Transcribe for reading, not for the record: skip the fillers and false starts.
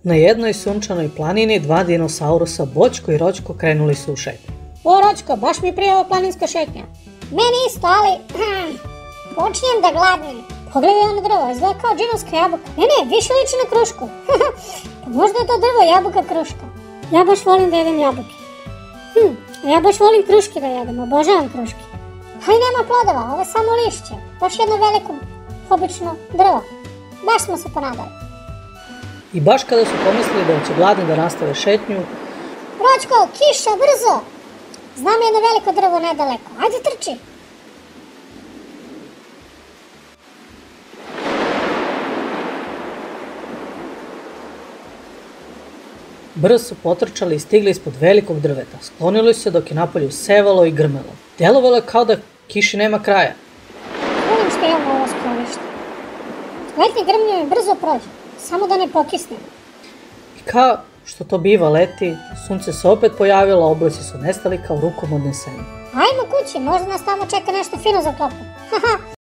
Na jednoj sunčanoj planini dva dinosaurusa Boćko i Roćko krenuli su u šetnju. O, Roćko, baš mi prije ova planinska šetnja. Meni isto, ali počinjem da gladnim. Pogledaj ono drvo, izgleda kao džinovska jabuka. Ne, više liči na krušku. Pa možda je to drvo jabuka kruška. Ja baš volim da jedem jabuke. Ja baš volim kruške da jedem, obožavam kruške. Ali nema plodova, ovo je samo lišće. Baš jedno veliko, obično drvo. Baš smo se ponadali. I baš kada su pomislili da će gladni da nastave šetnju, Roćko, kiša, brzo! Znam jedno veliko drvo nedaleko. Ajde, trči! brzo su potrčali i stigli ispod velikog drveta. Sklonili su se dok je napolju sevalo i grmelo. Delovalo je kao da kiši nema kraja. Volim što imamo ovo sklonište. Letnje grmlje mi brzo prođe, samo da ne pokisnem. I kao što to biva leti, sunce se opet pojavilo, a oblaci su nestali kao rukom odneseni. Ajmo kući, možda nas tamo čeka nešto fino za klopu.